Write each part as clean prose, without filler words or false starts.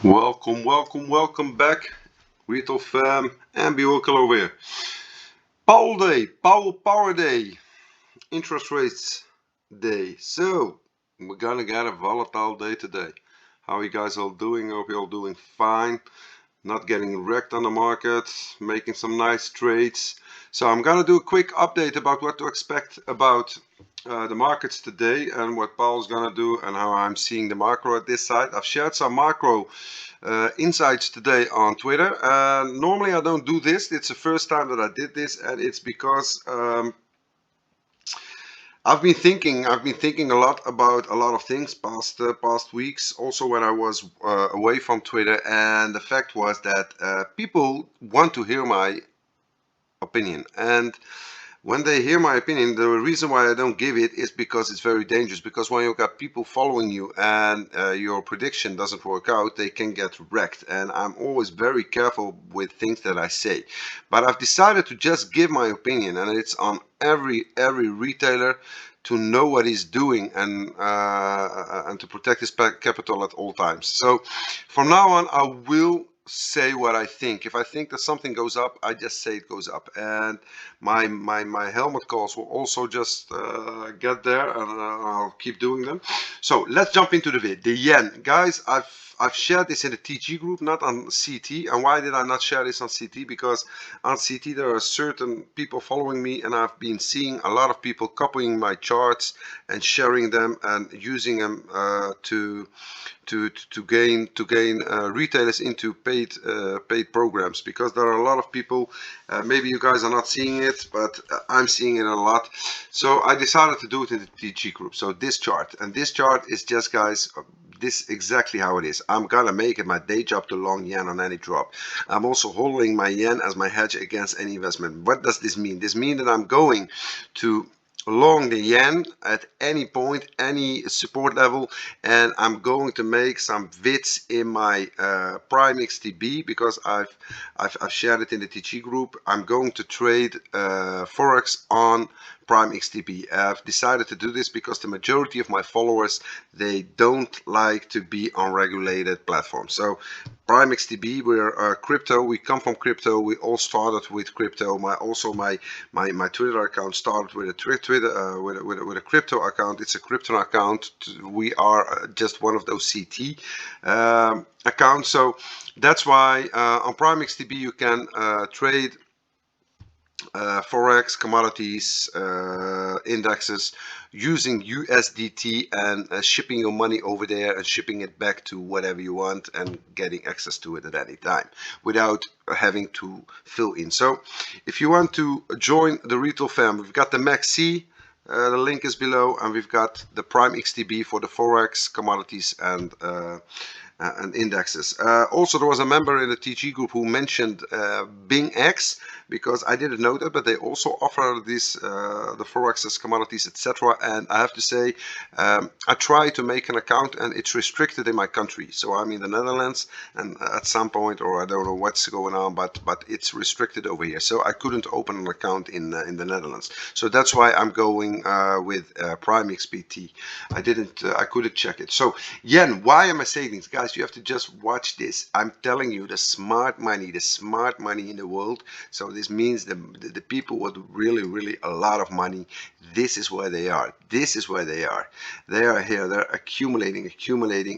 Welcome back, Retail Fam and Biorkel over here. Powell Day, Powell Power Day, interest rates day. So we're gonna get a volatile day today. How are you guys all doing? Hope you're all doing fine. Not getting wrecked on the market, making some nice trades. So I'm gonna do a quick update about what to expect about the markets today and what Powell's gonna do and how I'm seeing the macro at this side. I've shared some macro insights today on Twitter. Normally I don't do this. It's the first time that I did this, and it's because I've been thinking a lot about a lot of things past weeks, also when I was away from Twitter, and the fact was that people want to hear my opinion. And when they hear my opinion, the reason why I don't give it is because it's very dangerous. Because when you've got people following you and your prediction doesn't work out, they can get wrecked. And I'm always very careful with things that I say. But I've decided to just give my opinion, and it's on every retailer to know what he's doing and to protect his capital at all times. So from now on, I will say what I think. If I think that something goes up, I just say it goes up. And my helmet calls will also just get there, and I'll keep doing them. So let's jump into the vid. The yen, guys. I've shared this in the TG group, not on CT. And why did I not share this on CT? Because on CT there are certain people following me, and I've been seeing a lot of people copying my charts and sharing them and using them to gain retailers into paid programs, because there are a lot of people, maybe you guys are not seeing it, but I'm seeing it a lot. So I decided to do it in the TG group. So this chart is just, guys, this exactly how it is. I'm gonna make it my day job to long yen on any drop. I'm also holding my yen as my hedge against any investment. What does this mean? This means that I'm going to long the yen at any point, any support level, and I'm going to make some vids in my Prime XTB, because I've shared it in the TG group. I'm going to trade Forex on Prime XTB. I've decided to do this because the majority of my followers, they don't like to be on regulated platforms. So Prime XTB, we're crypto. We come from crypto. We all started with crypto. My Twitter account started with a with a crypto account. It's a crypto account. We are just one of those CT accounts. So that's why on Prime XTB you can trade Forex, commodities, indexes using USDT, and shipping your money over there and shipping it back to whatever you want and getting access to it at any time without having to fill in. So if you want to join the Retail Fam, we've got the Maxi. The link is below, and we've got the Prime XTB for the Forex, commodities, and indexes. Also, there was a member in the TG group who mentioned BingX, because I didn't know that, but they also offer this the Forexes, commodities, etc. And I have to say, I try to make an account, and it's restricted in my country. So I'm in the Netherlands, and at some point, or I don't know what's going on, but it's restricted over here. So I couldn't open an account in the Netherlands. So that's why I'm going with Prime XPT. I couldn't check it. So yen, why am I saying this, guys? You have to just watch this. I'm telling you, the smart money in the world. So this means the people with really a lot of money, this is where they are. This is where they are. They are here. They're accumulating,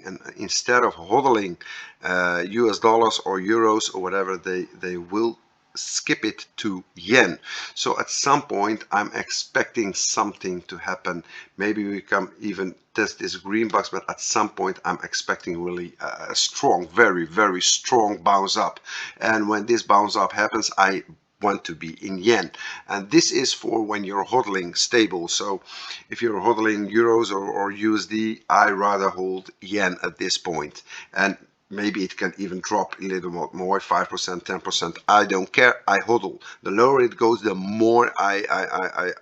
and instead of hodling US dollars or euros or whatever, they will skip it to yen. So at some point I'm expecting something to happen. Maybe we can even test this green box, but at some point I'm expecting really a strong, very strong bounce up. And when this bounce up happens, I want to be in yen, and this is for when you're hodling stable. So if you're hodling euros or USD, I rather hold yen at this point. And maybe it can even drop a little more, 5%, 10%. I don't care. I hodl. The lower it goes, the more I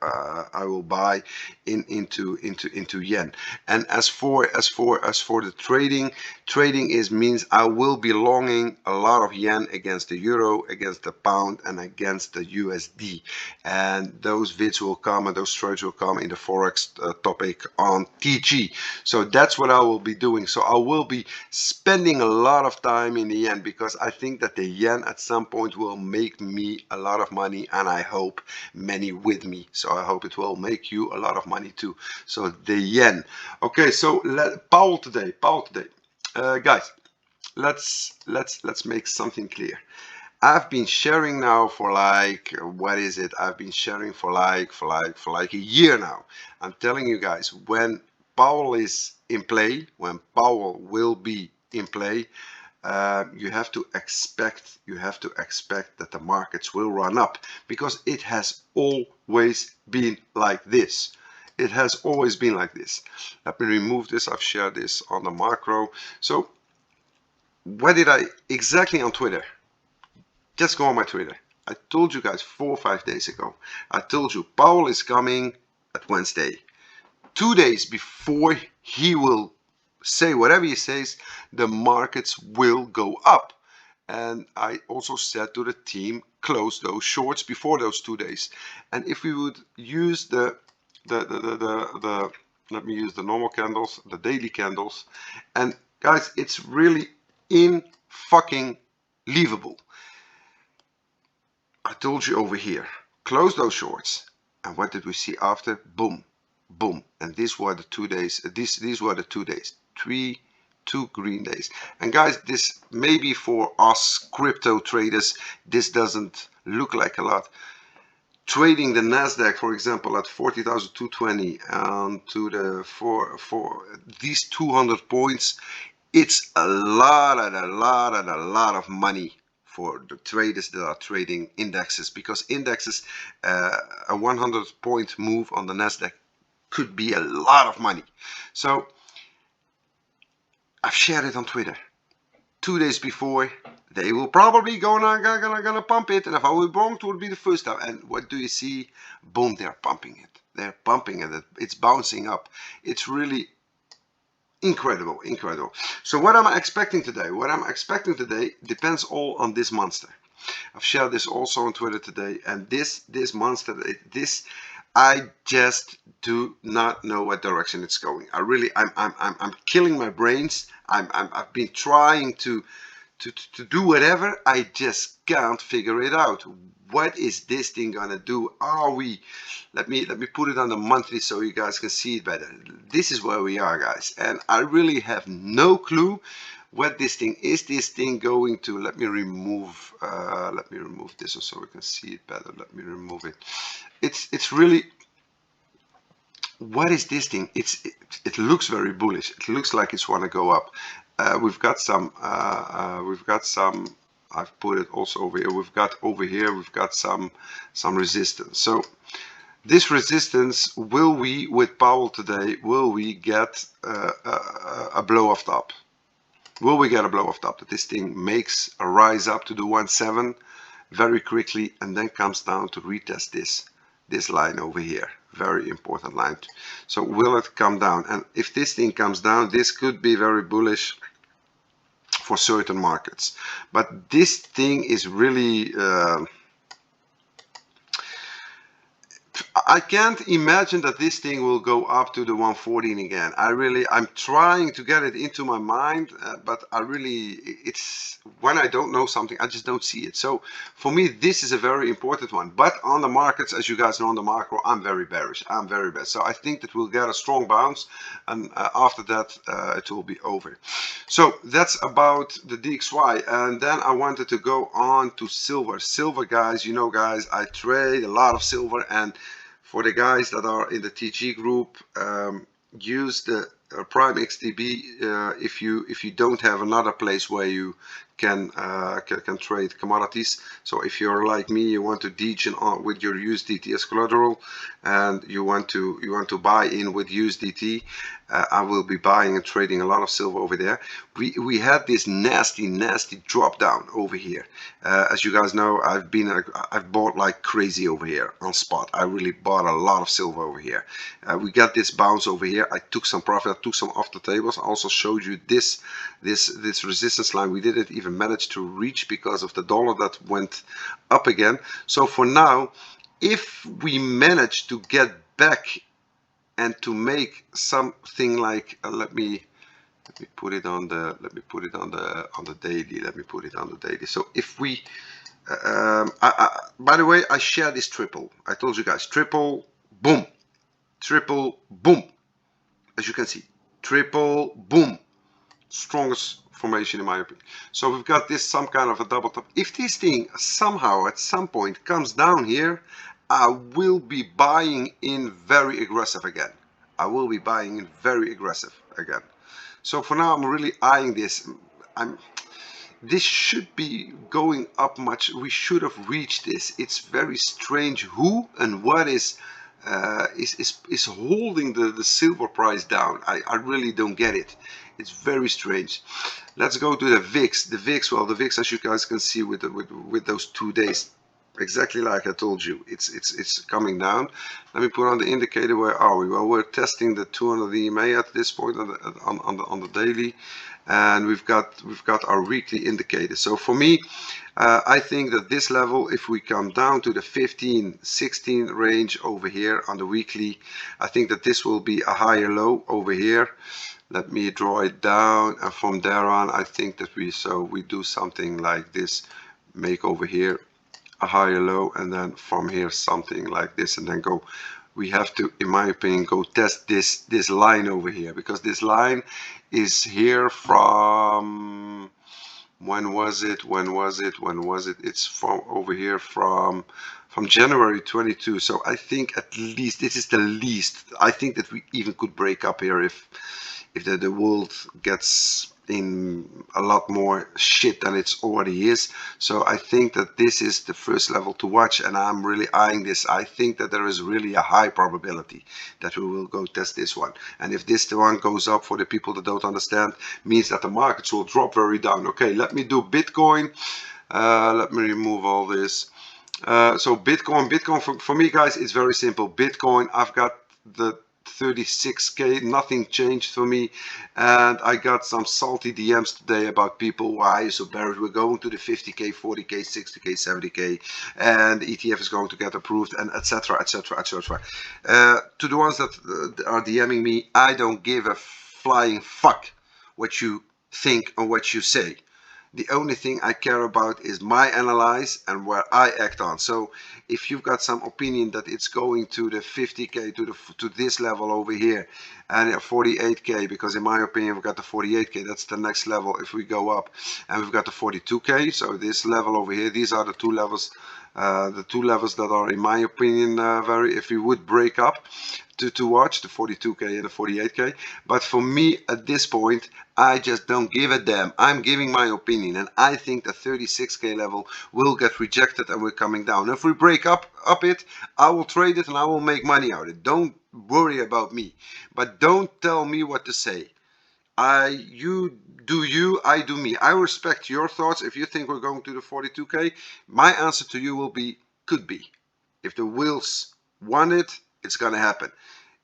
will buy into yen. And as for the trading means I will be longing a lot of yen against the euro, against the pound, and against the USD. And those vids will come, and those trades will come in the Forex topic on TG. So that's what I will be doing. So I will be spending a lot of time in the yen, because I think that the yen at some point will make me a lot of money, and I hope many with me. So I hope it will make you a lot of money too. So the yen. Okay, so Powell today. Guys, let's make something clear. I've been sharing now for like, what is it? I've been sharing for like a year now. I'm telling you guys, when Powell is in play, when Powell will be in play, you have to expect that the markets will run up, because it has always been like this. It has always been like this. Let me remove this. I've shared this on the macro. So what did I exactly on Twitter? Just go on my Twitter. I told you guys 4 or 5 days ago. I told you Powell is coming at Wednesday. 2 days before he will say whatever he says, the markets will go up. And I also said to the team, close those shorts before those 2 days. And if we would use let me use the normal candles, the daily candles, and guys, it's really in fucking believable. I told you over here, close those shorts, and what did we see after? Boom, boom. And these were the 2 days. These were the 2 days. Two green days. And guys, this maybe for us crypto traders, this doesn't look like a lot. Trading the Nasdaq, for example, at 40,220 to the for these 200 points, it's a lot of money for the traders that are trading indexes, because indexes, a 100 point move on the Nasdaq could be a lot of money. So I've shared it on Twitter. 2 days before, they will probably gonna pump it, and if I was wrong, it would be the first time. And what do you see? Boom, they're pumping it. They're pumping it. It's bouncing up. It's really incredible. So what am I expecting today? What I'm expecting today depends all on this monster. I've shared this also on Twitter today, and this monster, I just do not know what direction it's going. I'm killing my brains. I've been trying to do whatever. I just can't figure it out. What is this thing gonna do? Let me put it on the monthly so you guys can see it better. This is where we are, guys, and I really have no clue what this thing is. This thing going to, let me remove this so we can see it better. Let me remove it. It's really, what is this thing? It looks very bullish. It looks like it's want to go up. We've got some I've put it also over here. We've got some resistance. So this resistance, will we, with Powell today, will we get a blow off top? Will we get a blow off top, that this thing makes a rise up to the 1.7 very quickly and then comes down to retest this line over here? Very important line. So will it come down? And if this thing comes down, this could be very bullish for certain markets. But this thing is really I can't imagine that this thing will go up to the 114 again. I'm trying to get it into my mind, but it's when I don't know something, I just don't see it. So for me, this is a very important one. But on the markets, as you guys know, on the macro, I'm very bearish. I'm very bad. So I think that we'll get a strong bounce, and after that, it will be over. So that's about the DXY. And then I wanted to go on to silver. Silver, guys, you know, guys, I trade a lot of silver, and for the guys that are in the TG group, use the Prime XTB if you don't have another place where you can trade commodities. So if you're like me, you want to degen on with your USDT as collateral, and you want to buy in with USDT, I will be buying and trading a lot of silver over there. We had this nasty drop down over here. As you guys know, I've bought like crazy over here on spot. I really bought a lot of silver over here. We got this bounce over here. I took some profit. I took some off the tables. I also showed you this resistance line. We didn't even manage to reach because of the dollar that went up again. So for now, if we manage to get back and to make something like, let me let me put it on the daily. Let me put it on the daily. So if we by the way, I share this triple. I told you guys, triple boom, triple boom, as you can see, triple boom, strongest formation in my opinion. So we've got this some kind of a double top. If this thing somehow at some point comes down here, I will be buying in very aggressive again. I will be buying in very aggressive again. So for now, I'm really eyeing this. This should be going up much. We should have reached this. It's very strange who and what is holding the silver price down. I really don't get it. It's very strange. Let's go to the VIX. The VIX, well, the VIX, as you guys can see with those 2 days, exactly like I told you, it's coming down. Let me put on the indicator. Where are we? Well, we're testing the 200 EMA at this point on the daily, and we've got our weekly indicator. So for me, I think that this level, if we come down to the 15-16 range over here on the weekly, I think that this will be a higher low over here. Let me draw it down, and from there on, I think that we do something like this, make over here a higher low, and then from here something like this, and then go. We have to, in my opinion, go test this line over here, because this line is here from, when was it? It's from over here from January 22. So I think at least this is the least. I think that we even could break up here if the world gets in a lot more shit than it's already is. So I think that this is the first level to watch, and I'm really eyeing this. I think that there is really a high probability that we will go test this one, and if this one goes up, for the people that don't understand, means that the markets will drop very down. Okay, let me do Bitcoin. Let me remove all this. So Bitcoin for me, guys, it's very simple. Bitcoin, I've got the 36k, nothing changed for me, and I got some salty DMs today about people, why are you so bearish? We're going to the 50k, 40k, 60k, 70k, and the ETF is going to get approved, and etc, etc, etc. To the ones that are DMing me, I don't give a flying fuck what you think or what you say. The only thing I care about is my analyze and where I act on. So if you've got some opinion that it's going to the 50k, to this level over here, and 48k, because in my opinion we've got the 48k, that's the next level if we go up, and we've got the 42k, so this level over here, these are the two levels that are, in my opinion, if we would break up to watch, the 42k and the 48k. But for me at this point, I just don't give a damn. I'm giving my opinion, and I think the 36k level will get rejected and we're coming down. If we break up it, I will trade it and I will make money out of it. Don't worry about me, but don't tell me what to say. You do you, I do me. I respect your thoughts. If you think we're going to the 42k, my answer to you will be, could be. If the wheels want it, it's gonna happen.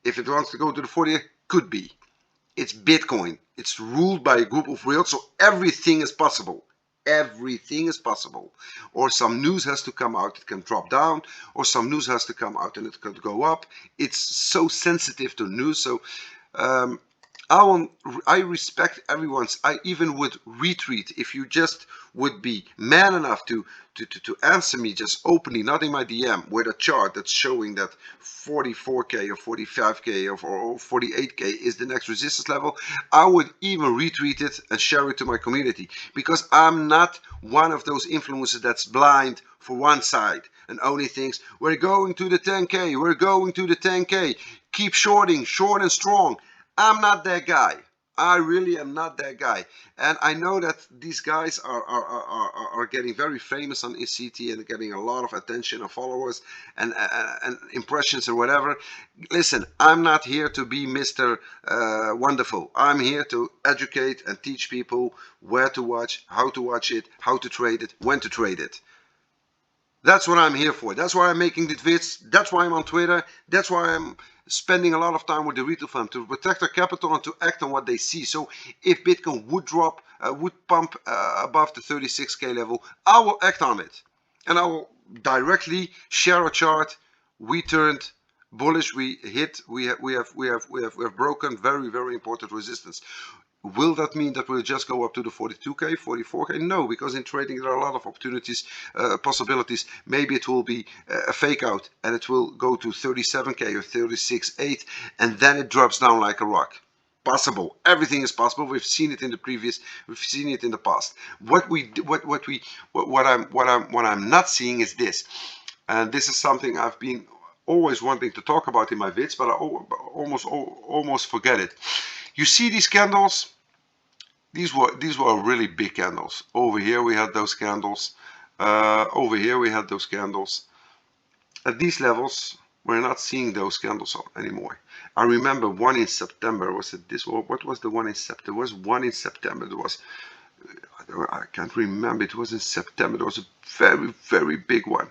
If it wants to go to the 40, could be. It's Bitcoin. It's ruled by a group of whales, so everything is possible. Everything is possible. Or some news has to come out, it can drop down, or some news has to come out and it could go up. It's so sensitive to news. So I respect everyone's. I even would retweet if you just would be man enough to answer me just openly, not in my DM, with a chart that's showing that 44k or 45k or 48k is the next resistance level. I would even retweet it and share it to my community, because I'm not one of those influencers that's blind for one side and only thinks we're going to the 10k, we're going to the 10k, keep shorting, short and strong. I'm not that guy. I really am not that guy. And I know that these guys are getting very famous on ECT and getting a lot of attention and followers and impressions or whatever. Listen, I'm not here to be Mr. Wonderful. I'm here to educate and teach people where to watch, how to watch it, how to trade it, when to trade it. That's what I'm here for. That's why I'm making these vids. That's why I'm on Twitter. That's why I'm spending a lot of time with the retail firm, to protect their capital and to act on what they see. So if Bitcoin would drop, would pump above the 36k level, I will act on it, and I will directly share a chart. We turned bullish. We have broken very, very important resistance. Will that mean that we'll just go up to the 42k, 44k? No, because in trading there are a lot of opportunities, possibilities. Maybe it will be a fake out and it will go to 37k or 36.8 and then it drops down like a rock. Possible. Everything is possible. We've seen it in the previous. We've seen it in the past. What I'm not seeing is this, and this is something I've been always wanting to talk about in my vids, but I almost forget it. You see these candles? These were really big candles. Over here we had those candles. Over here we had those candles. At these levels, we're not seeing those candles anymore. I remember one in September. Was it this? What was the one in September? There was one in September. There was, I can't remember. It was in September. There was a very big one.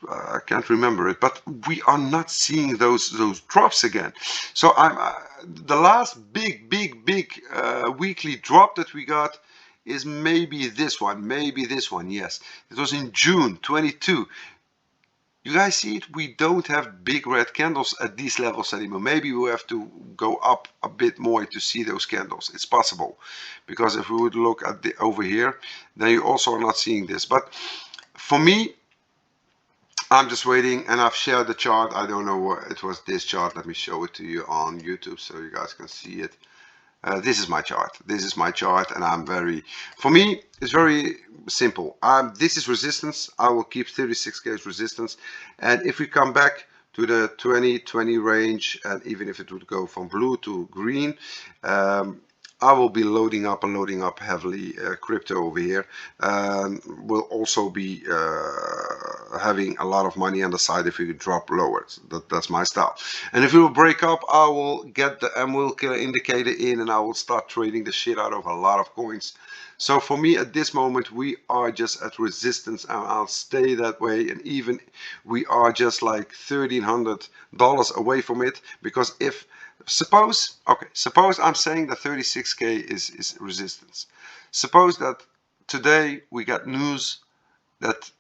I can't remember it, but we are not seeing those drops again. So the last big weekly drop that we got is maybe this one. Yes, it was in June 22. You guys see it? We don't have big red candles at these levels anymore. Maybe we have to go up a bit more to see those candles. It's possible, because if we would look at the over here, then you also are not seeing this. But for me, I'm just waiting, and I've shared the chart. I don't know what it was, this chart. Let me show it to you on YouTube so you guys can see it. This is my chart. This is my chart, and for me, it's very simple. This is resistance. I will keep 36k as resistance, and if we come back to the 20 range, and even if it would go from blue to green, I will be loading up heavily crypto over here. We'll also be having a lot of money on the side if we drop lower. So that's my style. And if we will break up, I will get the MW killer indicator in, and I will start trading the shit out of a lot of coins. So for me at this moment, we are just at resistance, and I'll stay that way. And even we are just like $1,300 away from it, because if suppose I'm saying that 36k is resistance. Suppose that today we got news that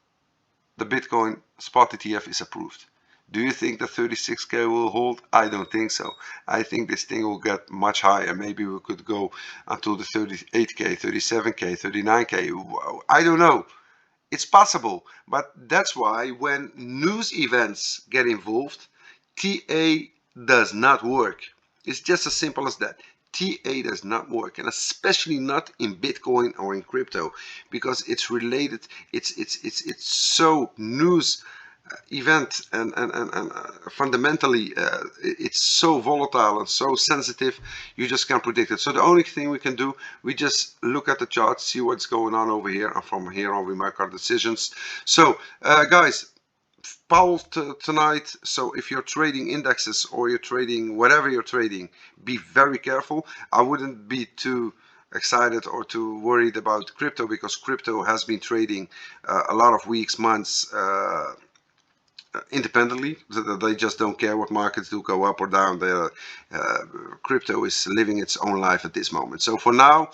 the Bitcoin spot ETF is approved. Do you think the 36k will hold? I don't think so. I think this thing will get much higher. Maybe we could go until the 38k, 37k, 39k. I don't know. It's possible, but that's why when news events get involved, TA does not work. It's just as simple as that. TA does not work, and especially not in Bitcoin or in crypto, because it's related. It's so news event, and fundamentally it's so volatile and so sensitive, you just can't predict it. So the only thing we can do, we just look at the chart, see what's going on over here, and from here on we make our decisions. So guys, Powell tonight. So if you're trading indexes or you're trading whatever you're trading, be very careful. I wouldn't be too excited or too worried about crypto, because crypto has been trading a lot of weeks, months independently. They just don't care what markets do, go up or down. Crypto is living its own life at this moment. So for now,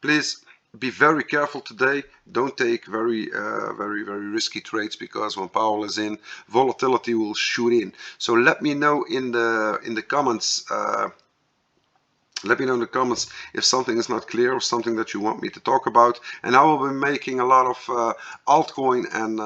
please be very careful today. Don't take very risky trades, because when Powell is in, volatility will shoot in. So let me know in the comments. Let me know in the comments if something is not clear or something that you want me to talk about. And I will be making a lot of altcoin and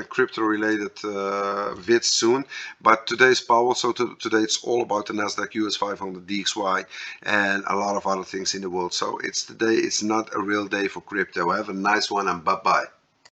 crypto related vids soon. But today's Powell, so today it's all about the Nasdaq US 500 DXY and a lot of other things in the world. So it's today, it's not a real day for crypto. Have a nice one, and bye bye.